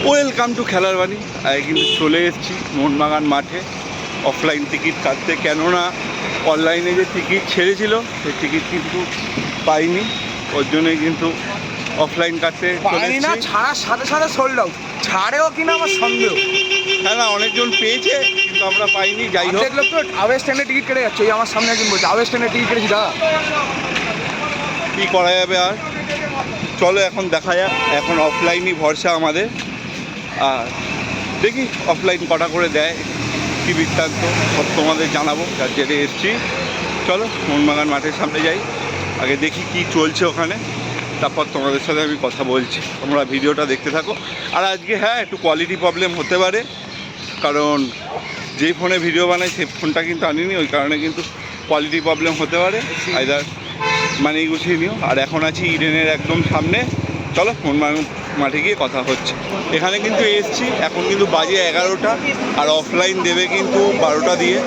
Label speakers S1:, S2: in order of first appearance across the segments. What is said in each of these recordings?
S1: Welcome to খেলার বাণী। কিন্তু চলে এসেছি মোহনবাগান মাঠে অফলাইন টিকিট কাটতে, কেননা অনলাইনে যে টিকিট ছেড়েছিল সেই টিকিট কিন্তু পাইনি, ওর জন্যই কিন্তু অফলাইন কাটতে চলে এসেছি।
S2: না, ছাড়ার সাথে সাথে সোল্ড আউট, ছাড়েও কিনা আমার সন্দেহ।
S1: হ্যাঁ না, অনেকজন পেয়েছে কিন্তু আমরা পাইনি। যাই হোক,
S2: দেখলো তো আওয়ে স্ট্যান্ডে টিকিট কেটে যাচ্ছে, ওই আমার সামনে একজন বলছে আওয়ে স্ট্যান্ডে টিকিট কেটেছি দাদা।
S1: কী করা যাবে আর, চলো এখন দেখা যাক। এখন অফলাইনই ভরসা আমাদের, আর দেখি অফলাইন কটা করে দেয়, কী বৃত্তান্ত সব তোমাদের জানাবো, যার জেরে এসছি। চলো মোহনবাগান মাঠের সামনে যাই, আগে দেখি কি চলছে ওখানে, তারপর তোমাদের সাথে আমি কথা বলছি। তোমরা ভিডিওটা দেখতে থাকো। আর আজকে হ্যাঁ একটু কোয়ালিটি প্রবলেম হতে পারে, কারণ যেই ফোনে ভিডিও বানাই সেই ফোনটা কিন্তু আনিনি, ওই কারণে কিন্তু কোয়ালিটি প্রবলেম হতে পারে। আইদার মানিয়ে গুছিয়ে নিও। আর এখন আছি ইডেনের একদম সামনে, চলো মোহনবাগান মাঠে গিয়ে কথা হচ্ছে। এখানে কিন্তু এসছি, এখন কিন্তু বাজে 11টা, আর অফলাইন দেবে কিন্তু 12টা দিয়ে।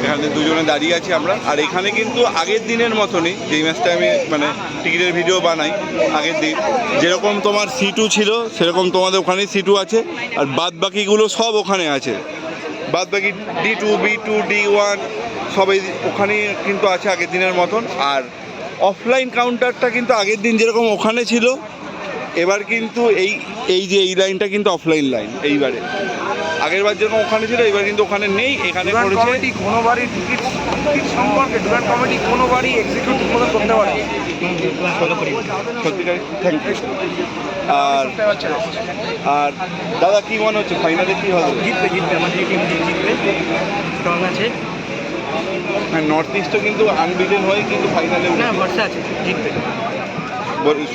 S1: এখানে দুজনে দাঁড়িয়ে আছি আমরা। আর এখানে কিন্তু আগের দিনের মতনই, যেই ম্যাচটা আমি মানে টিকিটের ভিডিও বানাই আগের দিন, যেরকম তোমার C2 ছিল সেরকম তোমাদের ওখানে C2 আছে, আর বাদ বাকিগুলো সব ওখানে আছে। বাদ বাকি D2, B2, D1 সবাই ওখানেই কিন্তু আছে আগের দিনের মতন। আর অফলাইন কাউন্টারটা কিন্তু আগের দিন যেরকম ওখানে ছিল, এবার কিন্তু এই যে এই লাইনটা কিন্তু অফলাইন লাইন। এইবারে আগের বার যেরকম ওখানে ছিল এবার কিন্তু ওখানে নেই, এখানে করেছে।
S2: কোনোবারই টিকিট সম্পর্কে ডুরান্ট কমিটি কোনোবারই এক্সিকিউট ঠিকমতো করতে পারে
S1: সত্যিকার থ্যাংক ইউ। আর দাদা কী মনে হচ্ছে ফাইনালে কী হবে?
S2: জিতবে আমাদের টিম জিতবে, স্ট্রং আছে।
S1: হ্যাঁ, নর্থ ইস্টও কিন্তু আনবিটেন হয়ে কিন্তু ফাইনালে
S2: ভরসা আছে, জিতবে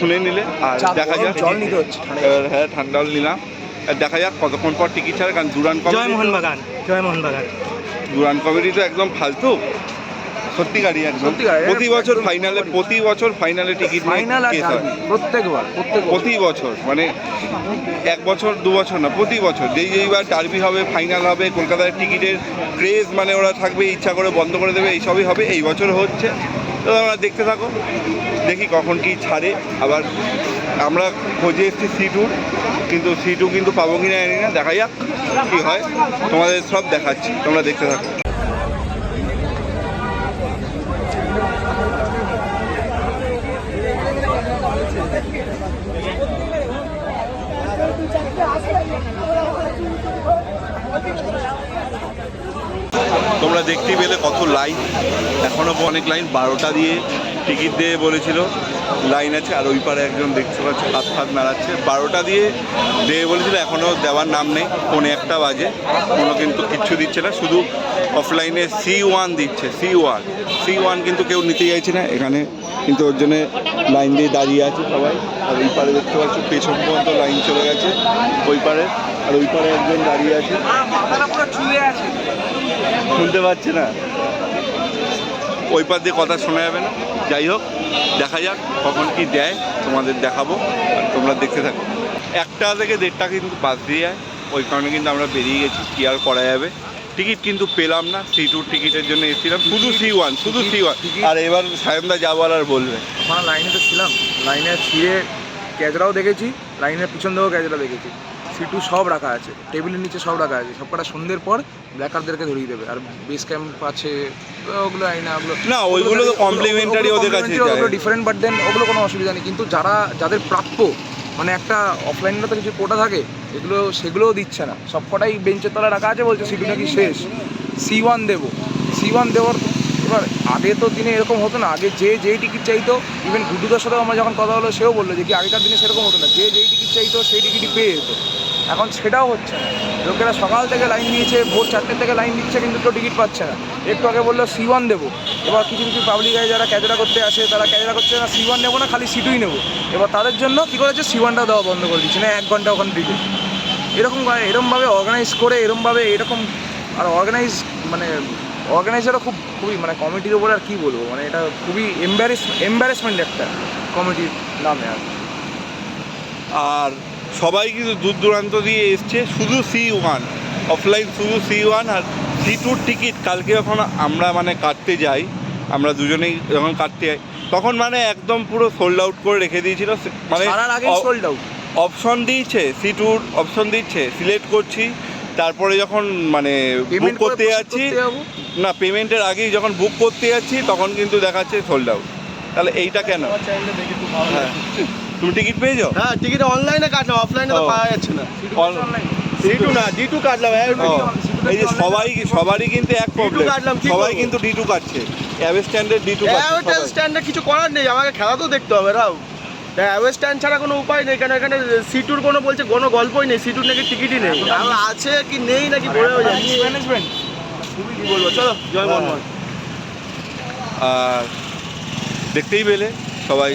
S1: শুনে নিলে। আর দেখা যাক,
S2: জল নিতে হচ্ছে।
S1: হ্যাঁ ঠান্ডাও নিলাম। আর দেখা যাক কতক্ষণ পর টিকিট ছাড়ে, কারণ ডুরান্ট কমিটি,
S2: জয় মোহনবাগান।
S1: ডুরান্ট কমিটি তো একদম ফালতু সত্যিকারই, একদম প্রতি বছর ফাইনালে টিকিট
S2: ফাইনাল
S1: প্রতি বছর, মানে 1 বছর 2 বছর না, প্রতি বছর যেইবার ডার্বি হবে, ফাইনাল হবে, কলকাতার টিকিটের ক্রেজ মানে ওরা থাকবে, ইচ্ছা করে বন্ধ করে দেবে, এইসবই হবে। এই বছর হচ্ছে, তো আমরা দেখতে থাকো, দেখি কখন কি ছাড়ে। আবার আমরা খোঁজে এসেছি C2, কিন্তু C2 কিন্তু পাবো কি না জানি না, দেখা যাক কী হয়। তোমাদের সব দেখাচ্ছি, তোমরা দেখতে থাকো। তোমরা দেখতেই পেলে কত লাইন, এখনও অনেক লাইন। 12টা দিয়ে টিকিট দিয়ে বলেছিল লাইন আছে, আর ওই পারে একজন দেখতে পাচ্ছি হাত নাড়াচ্ছে। 12টা দিয়ে বলেছিল, এখনও দেওয়ার নাম নেই। 1:45 বাজে, কোনো কিন্তু কিচ্ছু দিচ্ছে না, শুধু অফলাইনে C1 দিচ্ছে। C1 কিন্তু কেউ নিতে চাইছে না এখানে, কিন্তু ওর জন্যে লাইন দিয়ে দাঁড়িয়ে আছে সবাই। আর ওই পারে দেখতে পাচ্ছ পেছন পর্যন্ত লাইন চলে গেছে ওই পারে, আর ওই পারে একজন দাঁড়িয়ে আছে, শুনতে পাচ্ছে না, ওই পার দিয়ে কথা শোনা যাবে না। যাই হোক, দেখা যাক কখন কি দেয়, তোমাদের দেখাবো, আর তোমরা দেখতে থাকো। 1টা থেকে 1:30 কিন্তু বাস দিয়ে যায়, ওই কারণে কিন্তু আমরা বেরিয়ে গেছি। কি আর করা যাবে, টিকিট কিন্তু পেলাম না। C2 টিকিটের জন্য এসেছিলাম, শুধু C1। আর এবার সায়নদা যা বলার বলবে।
S2: ওখানে লাইনে তো ছিলাম, লাইনে ছিঁড়ে ক্যাজরাও দেখেছি, লাইনের পিছন দিকেও ক্যাজরা দেখেছি। C2 সব রাখা আছে, টেবিলের নিচে সব রাখা আছে, সবকটা সন্ধ্যের পর ব্ল্যাকারদেরকে ধরিয়ে দেবে। আর বেস ক্যাম্প আছে, ওগুলো
S1: ওইগুলো তো কমপ্লিমেন্টারি, ওদের কাছে
S2: ওগুলো ডিফারেন্ট, বাট দেন ওগুলো কোনো অসুবিধা নেই। কিন্তু যাদের প্রাপ্য, মানে একটা অফলাইনে তো কিছু কোটা থাকে, সেগুলোও দিচ্ছে না। সবকটাই বেঞ্চের তলায় রাখা আছে, বলছে C2 নাকি শেষ, C1 দেওয়ার। এবার আগে তো দিনে এরকম হতো না, আগে যেই টিকিট চাইতো, ইভেন গুড্ডুদার সাথেও আমার যখন কথা হলো সেও বললো যে কি আগেকার দিনে সেরকম হতো না, যেই টিকিট চাইতো সেই টিকিটই পেয়ে যেত। এখন সেটাও হচ্ছে না, লোকেরা সকাল থেকে লাইন দিয়েছে, ভোর 4টে থেকে লাইন দিচ্ছে, কিন্তু কেউ টিকিট পাচ্ছে না। একটু আগে বললো C1 দেবো, এবার কিছু পাবলিক যারা ক্যাজরা করতে আসে তারা ক্যাজরা করছে না, C1 নেবো না, খালি C2ই নেবো। এবার তাদের জন্য কী করেছে, C1টা দেওয়া বন্ধ করে দিচ্ছে না, 1 ঘন্টা ওখানে দিকে। এরকমভাবে অর্গানাইজ করে, এরকম আর অর্গানাইজারও খুবই মানে কমিটির ওপরে আর কী বলবো, মানে এটা খুবই এম্বারেসমেন্ট একটা কমিটির নামে।
S1: আর সবাই কিন্তু দূর দূরান্ত দিয়ে এসছে, শুধু C1 অফলাইন, শুধু C1। আর C2 টিকিট কালকে যখন আমরা মানে কাটতে যাই, আমরা দুজনেই যখন কাটতে যাই, তখন মানে একদম পুরো সোল্ড আউট করে রেখে দিয়েছিল, মানে অপশন দিচ্ছে, সিটুর অপশন দিচ্ছে, সিলেক্ট করছি, তারপরে যখন মানে বুক
S2: পেমেন্ট
S1: করতে যাচ্ছি, না পেমেন্টের আগেই যখন বুক করতে যাচ্ছি তখন কিন্তু দেখাচ্ছে সোল্ড আউট। তাহলে এইটা কেন? হ্যাঁ, তুমি টিকিট পেয়েছো?
S3: হ্যাঁ, টিকিট অনলাইনে কাটলাম, অফলাইনে তো
S1: ও।
S3: পাওয়া যাচ্ছে না।
S2: অনলাইন
S3: D2 না, D2 কাটলাম।
S1: ও, এই যে সবারই কিন্তু এক প্রবলেম,
S3: কাটলাম, কি
S1: সবাই
S3: করবো?
S1: কিন্তু D2 কাটছে, অ্যাভেজ স্ট্যান্ডার্ড D2 কাটছে সবাই।
S3: স্ট্যান্ডে কিছু করার নেই, আমাকে খেলা তো দেখতে হবে রাও। অ্যাওয়ে স্ট্যান্ড ছাড়া কোনো উপায় নেই, কেন এখানে সিটুর কোনো বলছে কোনো গল্পই নেই, সিটুর নাকি টিকিটই নেই। আর আছে কি নেই নাকি বলেও যাচ্ছে।
S2: ম্যানেজমেন্ট
S3: কি বলবো, চলো জয়
S1: হ্যাঁ।
S3: মনমোহন।
S1: আর দেখতেই পেলে সবাই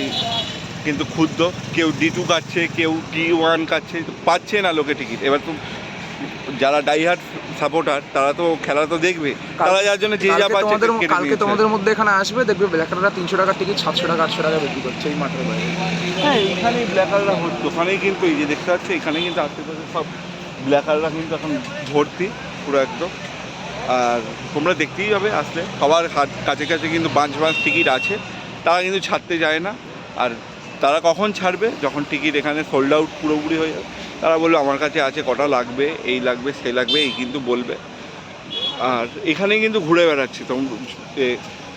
S1: কিন্তু ক্ষুব্ধ, কেউ D2 কাটছে, কেউ T1 কাটছে, পাচ্ছে না লোকে টিকিট। এবার তো যারা ডাইহার্ট সাপোর্টার তারা তো খেলা তো দেখবে, তারা যার জন্য যে যা পাচ্ছে কেটে
S2: কালকে
S1: নিচ্ছে।
S2: তোমাদের মধ্যে এখানে আসবে, দেখবে ব্ল্যাকাররা 300 টাকার টিকিট 700 টাকা 800 টাকা বিক্রি করছে এই মাঠের বাইরে।
S1: হ্যাঁ, এইখানেই ব্ল্যাকাররা হচ্ছে, ওখানেই কিন্তু এই যে দেখতে পাচ্ছ এখানেই কিন্তু আশেপাশে সব ব্ল্যাকাররা কিন্তু এখন ভর্তি পুরো একদম। আর তোমরা দেখতেই হবে আসলে, সবার কাছে কাছে কিন্তু বাঁচ টিকিট আছে, তারা কিন্তু ছাড়তে যায় না। আর তারা কখন ছাড়বে? যখন টিকিট এখানে সোল্ড আউট পুরোপুরি হয়ে যাবে, তারা বলবে আমার কাছে আছে, কটা লাগবে, এই লাগবে সে লাগবে, এই কিন্তু বলবে। আর এখানেই কিন্তু ঘুরে বেড়াচ্ছি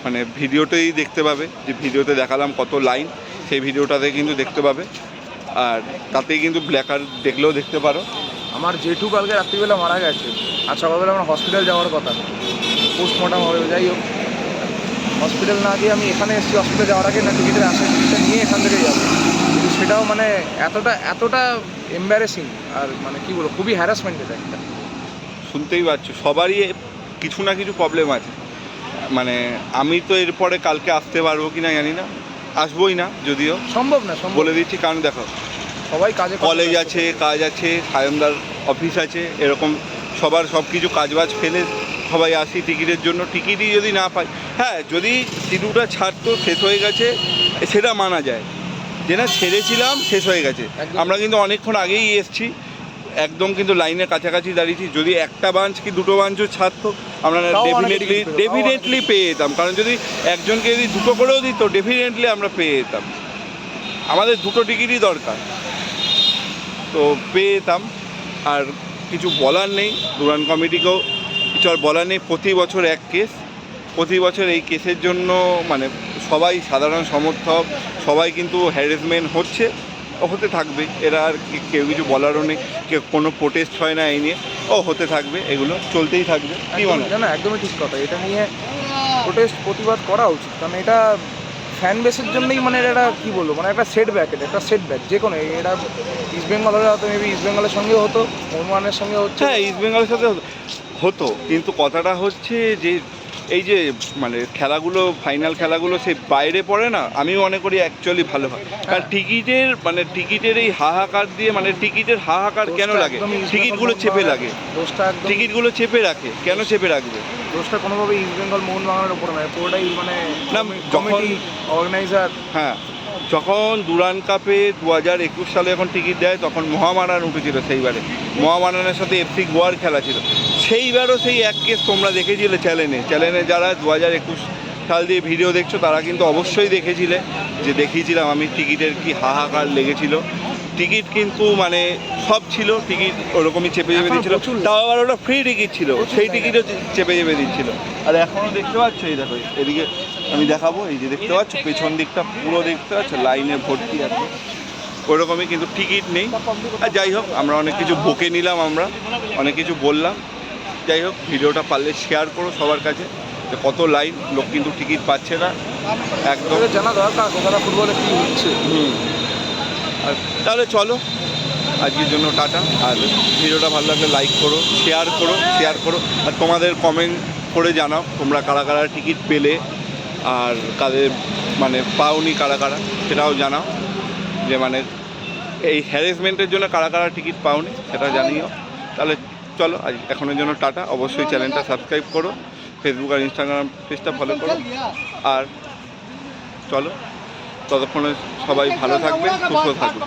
S1: মানে ভিডিওতেই দেখতে পাবে, যে ভিডিওতে দেখালাম কত লাইন, সেই ভিডিওটাতে কিন্তু দেখতে পাবে। আর তাতেই কিন্তু ব্ল্যাকার দেখলেও দেখতে পারো।
S2: আমার জেঠু কালকে রাত্রিবেলা মারা গেছে, আর সকালবেলা আমার হসপিটাল যাওয়ার কথা, পোস্টমর্টম হবে। যাই হোক, হসপিটাল না গিয়ে আমি এখানে এসেছি, হসপিটাল যাওয়ার আগে না টিকিটের টিকিটটা নিয়ে এখান থেকে যাবো, কিন্তু সেটাও মানে এতটা এম্বারেসিং, আর মানে কি বলবো, খুবই হ্যারাসমেন্ট এটা একটা।
S1: শুনতেই পাচ্ছ সবারই কিছু না কিছু প্রবলেম আছে। মানে আমি তো এরপরে কালকে আসতে পারবো কি না জানি না, আসবোই না যদিও,
S2: সম্ভব না, সম্ভব
S1: বলে দিচ্ছি। কারণ দেখো,
S2: সবাই কাজে
S1: কলেজ আছে, কাজ আছে, সায়নদার অফিস আছে, এরকম সবার সব কিছু কাজবাজ ফেলে সবাই আসি টিকিটের জন্য। টিকিটই যদি না পাই, হ্যাঁ যদি সিটুটা ছাড়তো শেষ হয়ে গেছে সেটা মানা যায়, যে না ছেড়েছিলাম শেষ হয়ে গেছে।
S2: একদম।
S1: আমরা কিন্তু অনেকক্ষণ আগেই এসেছি, একদম কিন্তু লাইনের কাছাকাছি দাঁড়িয়েছি। যদি একটা বাঞ্চ কি দুটো বাঞ্চও ছাড়তো আমরা
S2: তাও অনেক ticket পেতাম,
S1: ডেফিনেটলি পেয়ে যেতাম। কারণ যদি একজনকে যদি দুটো করেও দিত ডেফিনেটলি আমরা পেয়ে যেতাম। আমাদের দুটো টিকিটই দরকার, তো পেয়ে যেতাম। আর কিছু বলার নেই, দুরান কমিটিকেও কিছু আর বলার নেই। প্রতি বছর এক কেস, প্রতি বছর এই কেসের জন্য মানে সবাই সাধারণ সমর্থক সবাই কিন্তু হ্যারাসমেন্ট হচ্ছে, হতে থাকবে। এরা আর কেউ কিছু বলারও নেই, কেউ কোনো প্রোটেস্ট হয় না এই নিয়ে, হতে থাকবে, এগুলো চলতেই থাকবে। কী মনে হয়?
S2: না, একদমই ঠিক কথা। এটা নিয়ে প্রোটেস্ট প্রতিবাদ করা উচিত, কারণ এটা ফ্যান বেসের জন্যই মানে এটা কী বলবো, মানে একটা সেটব্যাক, একটা সেটব্যাক যে কোনো। এটা ইস্ট বেঙ্গল হলে হয়তো মেবি ইস্ট বেঙ্গলের সঙ্গেও হতো, মোহনবাগানের সঙ্গে হচ্ছে।
S1: হ্যাঁ, ইস্ট বেঙ্গলের সাথে হতো, কিন্তু কথাটা হচ্ছে যে এই যে মানে খেলাগুলো, ফাইনাল খেলাগুলো সে বাইরে পড়ে না, আমি মনে করি অ্যাকচুয়ালি ভালো হয়। কারণ টিকিটের এই হাহাকার দিয়ে, মানে টিকিটের হাহাকার কেন লাগে? টিকিটগুলো চেপে লাগে,
S2: দোষটা একদম,
S1: টিকিটগুলো চেপে রাখে, কেন চেপে রাখবে?
S2: দোষটা কোনোভাবে ইস্ট বেঙ্গল মোহনবাগানের ওপর নয়, পুরোটাই মানে
S1: না,
S2: কমিটি, অর্গানাইজার।
S1: হ্যাঁ, যখন দুরান কাপে 2021 সালে যখন টিকিট দেয় তখন মহামারান উঠেছিল, সেইবারে মহামারানের সাথে এফসি গোয়ার খেলা ছিল। সেইবারও সেই এক কেস তোমরা দেখেছিলে চ্যানেলে যারা 2021 সাল দিয়ে ভিডিও দেখছো তারা কিন্তু অবশ্যই দেখেছিলে, যে দেখিয়েছিলাম আমি টিকিটের কি হাহাকার লেগেছিল। টিকিট কিন্তু মানে সব ছিল, টিকিট ওরকমই চেপে দিচ্ছিল, তাও আবার ওটা ফ্রি টিকিট ছিল, সেই টিকিটও চেপে দিচ্ছিল। আর এখনও দেখতে পাচ্ছ, এই দেখো এদিকে আমি দেখাবো, এই যে দেখতে পাচ্ছ পেছন দিকটা পুরো দেখতে পাচ্ছ লাইনে ভর্তি আছে, ওরকমই কিন্তু টিকিট নেই। আর যাই হোক, আমরা অনেক কিছু বকে নিলাম, আমরা অনেক কিছু বললাম। যাই হোক, ভিডিওটা পারলে শেয়ার করো সবার কাছে, যে কত লাইন, লোক কিন্তু টিকিট পাচ্ছে না একদম।
S2: জানা দরকার কলকাতা ফুটবলে কী হচ্ছে।
S1: আর তাহলে চলো, আজকের জন্য টাটা। আর ভিডিওটা ভালো লাগলে লাইক করো, শেয়ার করো। আর তোমাদের কমেন্ট করে জানাও তোমরা কারা কারা টিকিট পেলে, আর কাদের মানে পাওনি কারা সেটাও জানাও, যে মানে এই হ্যারাসমেন্টের জন্য কারা কারা টিকিট পাওনি সেটা জানিও। তাহলে চলো, আজ এখনের জন্য টাটা। অবশ্যই চ্যানেলটা সাবস্ক্রাইব করো, ফেসবুক আর ইনস্টাগ্রাম পেজটা ফলো করো। আর চলো, ততক্ষণে সবাই ভালো থাকবে, সুস্থ থাকবে।